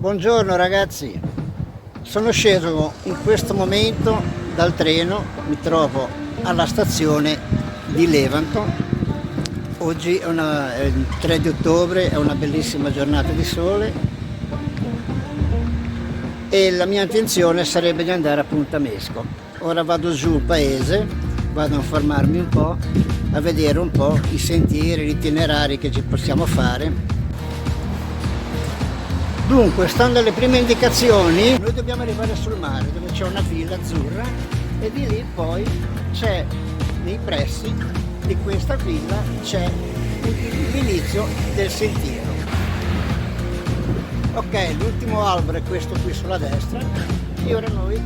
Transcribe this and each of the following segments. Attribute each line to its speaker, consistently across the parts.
Speaker 1: Buongiorno ragazzi, sono sceso in questo momento dal treno, mi trovo alla stazione di Levanto. Oggi è il 3 di ottobre, è una bellissima giornata di sole e la mia intenzione sarebbe di andare a Punta Mesco. Ora vado giù il paese, vado a informarmi un po', a vedere un po' i sentieri, gli itinerari che ci possiamo fare. Dunque, stando alle prime indicazioni, noi dobbiamo arrivare sul mare dove c'è una villa azzurra e di lì poi c'è, nei pressi di questa villa, c'è l'inizio del sentiero. Ok, l'ultimo albero è questo qui sulla destra e ora noi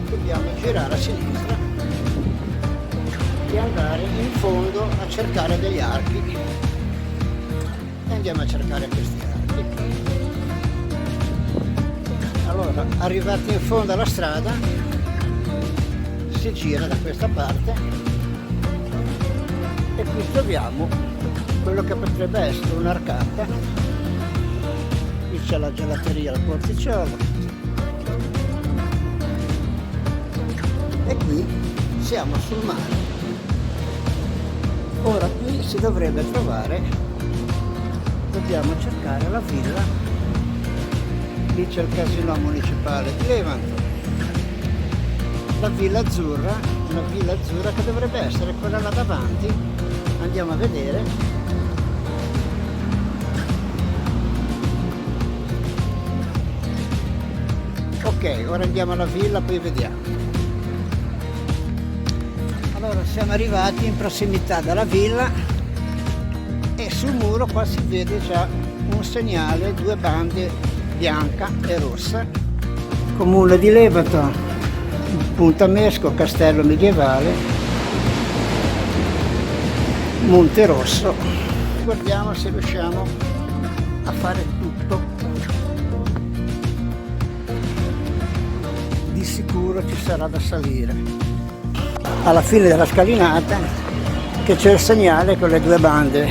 Speaker 1: dobbiamo girare a sinistra e andare in fondo a cercare degli archi e andiamo a cercare questi archi. Allora, arrivati in fondo alla strada, si gira da questa parte e qui troviamo quello che potrebbe essere un'arcata. Qui c'è la gelateria al Porticciolo e qui siamo sul mare. Ora qui si dovrebbe trovare, dobbiamo cercare la villa. Lì c'è il casino municipale di Levanto, la villa azzurra, una villa azzurra che dovrebbe essere quella là davanti. Andiamo a vedere. Ok, ora andiamo alla villa, poi vediamo. Allora siamo arrivati in prossimità della villa e sul muro qua si vede già un segnale, due bande bianca e rossa. Comune di Levanto, Punta Mesco, castello medievale, Monte Rosso. Guardiamo se riusciamo a fare tutto. Di sicuro ci sarà da salire. Alla fine della scalinata che c'è il segnale con le due bande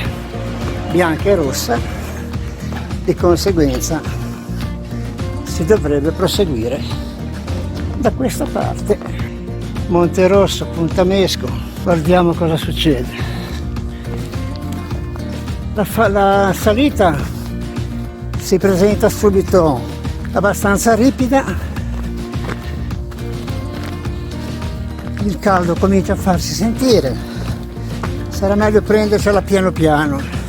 Speaker 1: bianca e rossa, di conseguenza si dovrebbe proseguire da questa parte. Monte Rosso, Punta Mesco, guardiamo cosa succede. La salita si presenta subito abbastanza ripida, il caldo comincia a farsi sentire, sarà meglio prendercela piano piano.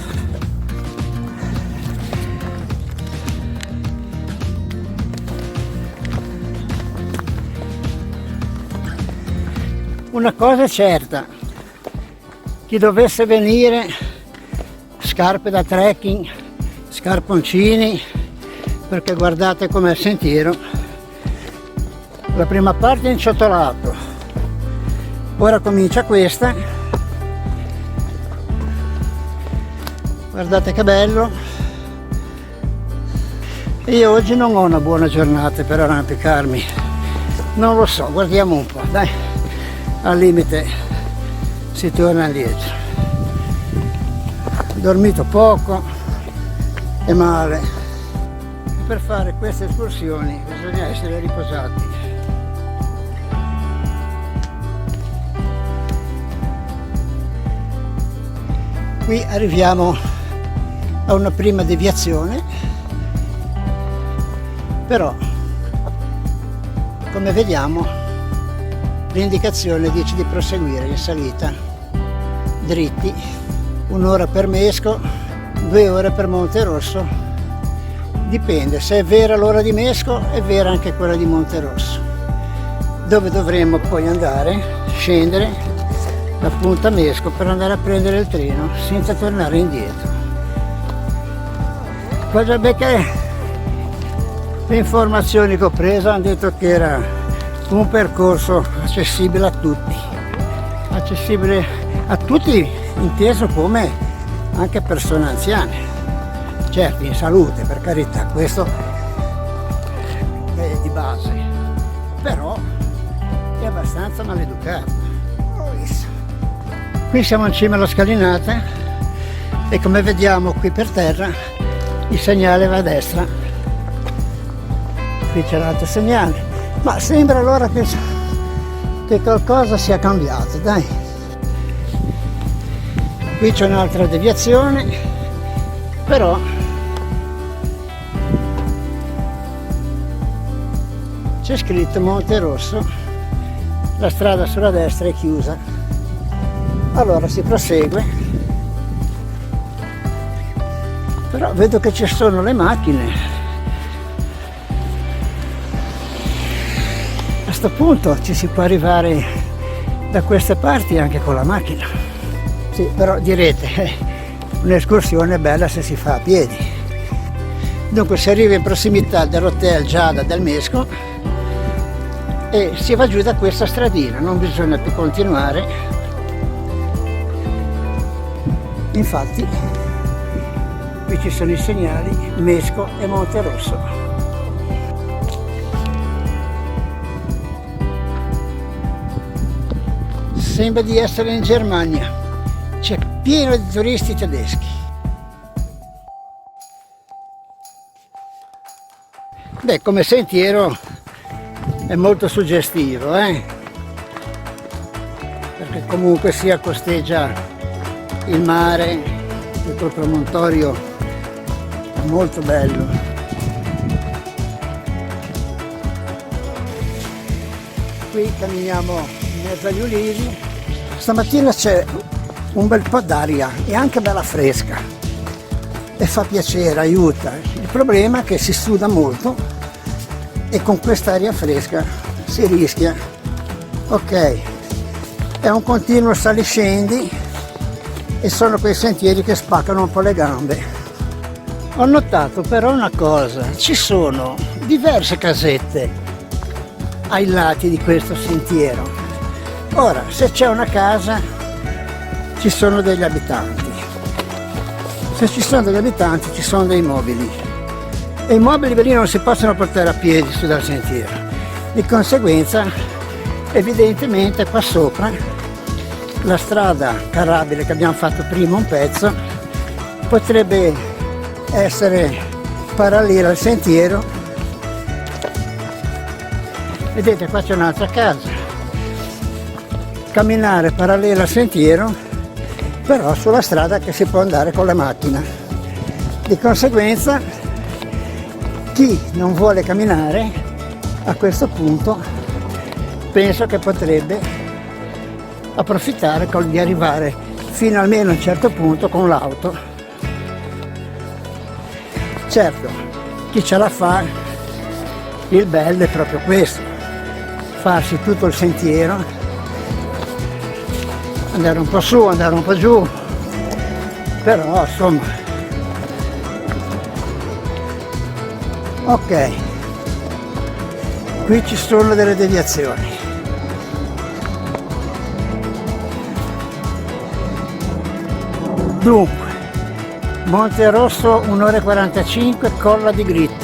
Speaker 1: Una cosa è certa, chi dovesse venire, scarpe da trekking, scarponcini, perché guardate com'è il sentiero. La prima parte è inciottolato, ora comincia questa, guardate che bello. E io oggi non ho una buona giornata per arrampicarmi, non lo so, guardiamo un po', dai. Al limite si torna indietro. Ho dormito poco e male. Per fare queste escursioni bisogna essere riposati. Qui arriviamo a una prima deviazione, però come vediamo l'indicazione dice di proseguire in salita dritti, un'ora per Mesco, 2 ore per Monte Rosso. Dipende, se è vera l'ora di Mesco è vera anche quella di Monte Rosso, dove dovremmo poi andare, scendere da Punta Mesco per andare a prendere il treno senza tornare indietro. Cosa perché le informazioni che ho preso hanno detto che era un percorso accessibile a tutti, inteso come anche persone anziane, certo in salute, per carità, questo è di base, però è abbastanza maleducato. Qui siamo in cima alla scalinata e come vediamo qui per terra il segnale va a destra qui c'è l'altro segnale, ma sembra allora che qualcosa sia cambiato, dai. Qui c'è un'altra deviazione, però c'è scritto Monte Rosso, la strada sulla destra è chiusa. Allora si prosegue, però vedo che ci sono le macchine. A questo punto ci si può arrivare da queste parti anche con la macchina. Sì, però direte, un'escursione è bella se si fa a piedi. Dunque si arriva in prossimità dell'hotel Giada del Mesco e si va giù da questa stradina, non bisogna più continuare. Infatti qui ci sono i segnali Mesco e Monte Rosso. Sembra di essere in Germania, c'è pieno di turisti tedeschi. Beh, come sentiero è molto suggestivo, perché comunque sia costeggia il mare, tutto il promontorio è molto bello. Qui camminiamo in mezzo agli ulivi. Stamattina c'è un bel po' d'aria e anche bella fresca e fa piacere, aiuta. Il problema è che si suda molto e con quest'aria fresca si rischia. Ok, è un continuo saliscendi e sono quei sentieri che spaccano un po' le gambe. Ho notato però una cosa, ci sono diverse casette ai lati di questo sentiero. Ora, se c'è una casa ci sono degli abitanti, se ci sono degli abitanti ci sono dei mobili e i mobili lì non si possono portare a piedi su dal sentiero. Di conseguenza evidentemente qua sopra la strada carrabile che abbiamo fatto prima un pezzo potrebbe essere parallela al sentiero. Vedete, qua c'è un'altra casa, camminare parallela al sentiero, però sulla strada che si può andare con la macchina. Di conseguenza chi non vuole camminare a questo punto penso che potrebbe approfittare di arrivare fino almeno a un certo punto con l'auto. Certo, chi ce la fa, il bello è proprio questo, farsi tutto il sentiero, andare un po' su, andare un po' giù, però insomma. Ok, qui ci sono delle deviazioni. Dunque, Monte Rosso 1 ora e 45, Colla di Gritto.